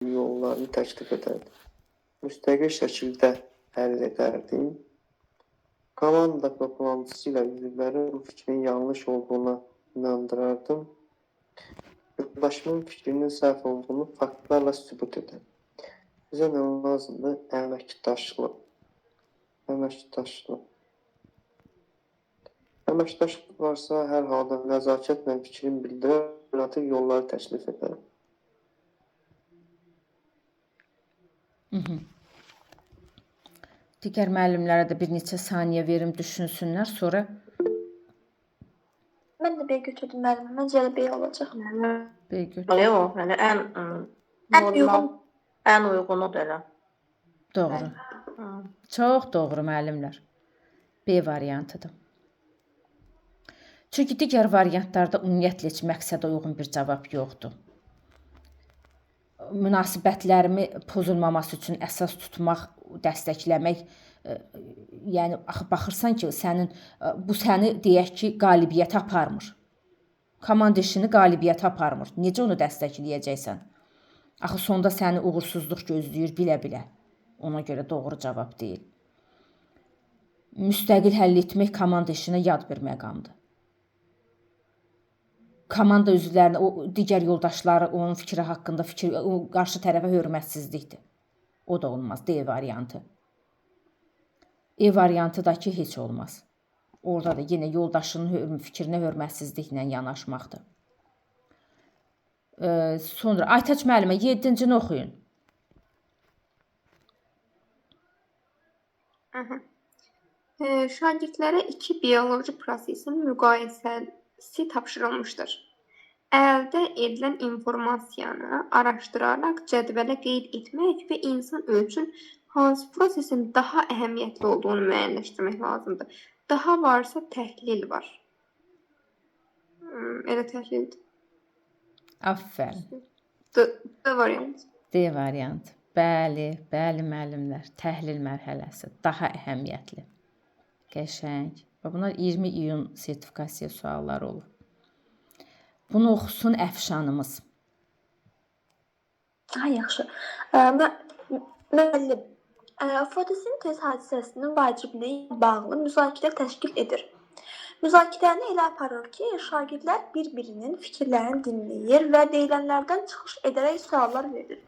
yollarını təklif edərdim. Müstəqil şəkildə həll edərdim. Komanda toplantısı ilə üzvlərin bu fikrin yanlış olduğuna inandırardım. Yoldaşımın fikrinin səhv olduğunu faktlarla sübut edərdim. Bizə nə lazımdır? Əməkdaşlıq. Əməkdaşlıq varsa, hər halda nəzakətlə fikrin bildirər, alternativ yolları təklif edərəm. Digər müəllimlərə də bir neçə saniyə verim, düşünsünlər, sonra Mən də B götürdüm müəllimə. Məncə elə B olacaq. B götür. Yox, yəni ən uyğunudur elə. Doğru. Çox doğru müəllimlər. B variantıdır. Çünki digər variantlarda ümumiyyətlə heç məqsədə uyğun bir cavab yoxdur. Münasibətlərimi pozulmaması üçün əsas tutmaq, dəstəkləmək, yəni baxırsan ki, bu səni deyək ki, qalibiyyətə aparmır. Komanda işini qalibiyyətə aparmır. Necə onu dəstəkləyəcəksən? Axı sonda səni uğursuzluq gözləyir bilə-bilə. Ona görə doğru cavab deyil. Müstəqil həll etmək komanda işinə yad bir məqamdır. Komanda üzvlərinə, digər yoldaşları onun fikri haqqında qarşı tərəfə hörmətsizlikdir. O da olmaz. D variantı. E variantı da ki, heç olmaz. Orada da yenə yoldaşının fikrinə hörmətsizliklə yanaşmaqdır. Sonra Aytaç müəllimə 7-cini oxuyun. Şagirdlərə 2 bioloji prosesin müqayisəsi tapşırılmışdır. Əldə edilən informasiyanı araşdıraraq cədvələ qeyd etmək və insan üçün hansı prosesin daha əhəmiyyətli olduğunu müəyyənləşdirmək lazımdır. Daha varsa təhlil var. Elə təhlildir. Aferin. D variant. D variant. Bəli, müəllimlər. Təhlil mərhələsi daha əhəmiyyətli. Qəşəng. Bunlar 20 iyun sertifikasiya sualları olur. Bunu oxusun Əfşanımız. Yaxşı. Müəllim, fotosintez hadisəsinin vacibliyi ilə bağlı müzakirə təşkil edir. Müzakirəni elə aparır ki, şagirdlər bir-birinin fikirlərini dinləyir və deyilənlərdən çıxış edərək suallar verir.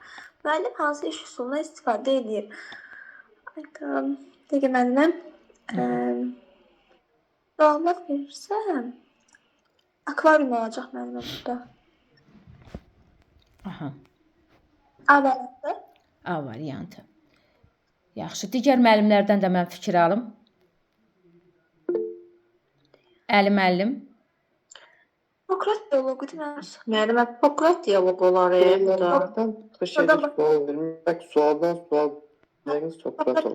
Müəllim hansı iş üsuluna istifadə edir? Dəqiq müəllim, suallar verirsəm, akvarium olacaq müəllimə burada. Aha. A variantı. A variantı. Yaxşı, digər müəllimlərdən də mən fikir alım. Əli müəllim. Sokrat diyaloqu deməli. Müəllimə Sokrat diyaloqu olar. Sualdan sual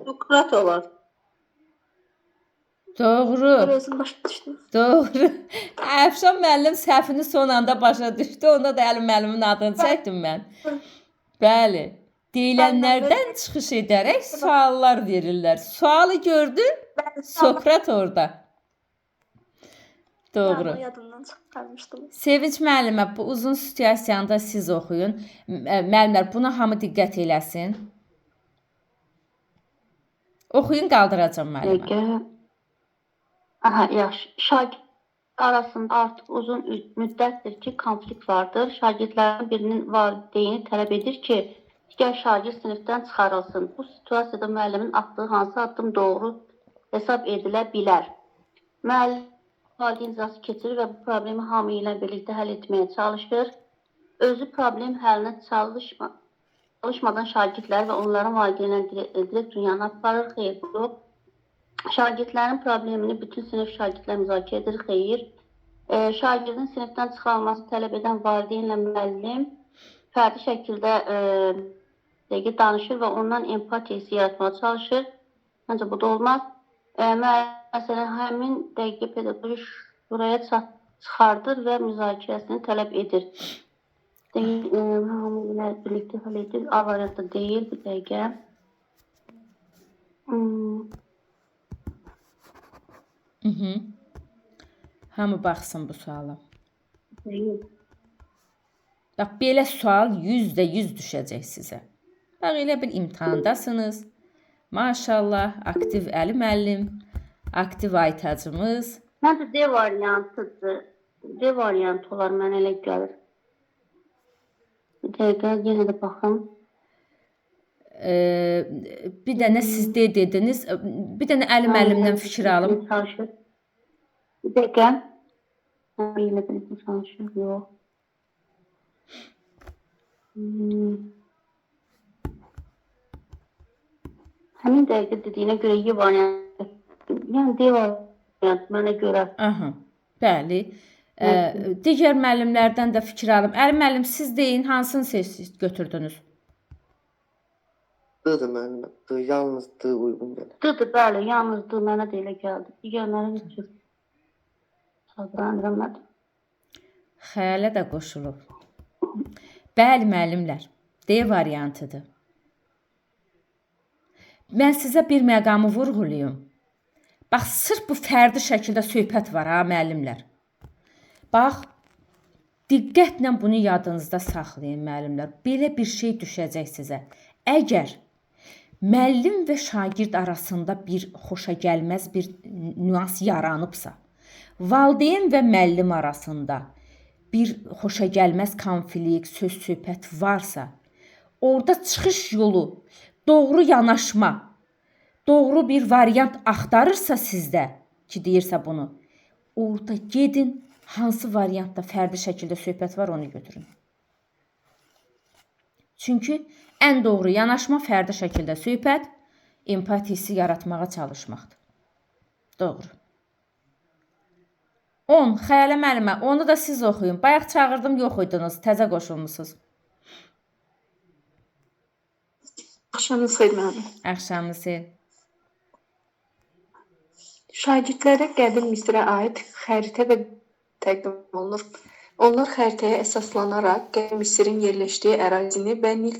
Sokrat olar. Doğru. Özüm başa düşdüm. Doğru. Əfşan müəllim səhvini son anda başa düşdü. Onda da Əli müəllimin adını çəkdim mən. Bəli. Deyilənlərdən çıxış edərək suallar verirlər. Sualı gördü, Sokrat orada. Doğru. Yadımdan çıxarmışdım. Sevinç müəllimə, bu uzun situasiyanı da siz oxuyun. Müəllimlər, buna hamı diqqət eləsin. Oxuyun, qaldıracağım müəllimə. Aha, yaxşı. Şagird arasında artıq uzun müddətdir ki, konflikt vardır. Şagirdlərin birinin valideyni tələb edir ki, digər şagird sinifdən çıxarılsın. Bu situasiyada müəllimin atdığı hansı addım doğru hesab edilə bilər? Müəllim valideyn icrası keçirir və bu problemi hamı ilə birlikdə həll etməyə çalışır. Özü problem həlinə çalışmadan şagirdlər və onların valideynləri direktorun yanına aparır. Xeyr, yox. Şagirdlərin problemini bütün sinif şagirdlər müzakirə edir. Xeyr. Şagirdin sinifdən çıxarılması tələb edən valideynlə müəllim fərdi şəkildə danışır və ondan empatiya hissi yaratmağa çalışır. Məncə bu da olmaz. Məsələn, həmin dəqiqə pedaqoji şuraya çıxardır və müzakirəsini tələb edir. Hamı ilə birlikdə həll edir. A variantı deyil, bir dəqiqə. Hamı baxsın bu suala. Bax, belə sual %100 düşəcək sizə. Bax, elə bir imtahandasınız. Maşallah, aktiv Əli müəllim, aktiv Aytacımız. Məncə D variantıdır. D variantı olar, mənə elə gəlir. Bir dəqiqə, yenə də baxım. Bir dənə siz dediniz, bir dənə Əli müəllimdən fikir alım. Bir dəqiqə. Yenə də çalışır, yox. Həmin dəqiqə dediyinə görə Y variantı. Yəni D variantı mənə görə. Aha, bəli. Digər müəllimlərdən də fikir alım. Əli müəllim, siz deyin, hansını siz götürdünüz? D-dir müəllimə. D, yalnız D uyğun gəlir. D-dir, bəli, yalnız D mənə də elə gəldi. Digərləri heç cür sadələndirmədim. Xəyalə də qoşulub. Bəli, müəllimlər, D variantıdır. Mən sizə bir məqamı vurğulayım. Bax, sırf bu fərdi şəkildə söhbət var, ha, müəllimlər. Bax, diqqətlə bunu yadınızda saxlayın, müəllimlər. Belə bir şey düşəcək sizə. Əgər müəllim və şagird arasında bir xoşagəlməz bir nüans yaranıbsa, valideyn və müəllim arasında bir xoşagəlməz konflikt, söz-söhbət varsa, orada çıxış yolu, doğru yanaşma, doğru bir variant axtarırsa sizdə, ki deyirsə bunu, orada gedin, hansı variantda fərdi şəkildə söhbət var, onu götürün. Çünki ən doğru yanaşma fərdi şəkildə söhbət, empati hissi yaratmağa çalışmaqdır. Doğru. 10. Xəyalə müəllimə, onu da siz oxuyun. Bayaq çağırdım, yox idiniz, təzə qoşulmusunuz. Axşamınız xeyir müəllim. Axşamınız xeyir. Şagirdlərə qədim Misrə aid xəritə və təqdim olunur. Onlar xəritəyə əsaslanaraq qədim Misirin yerləşdiyi ərazini və Nil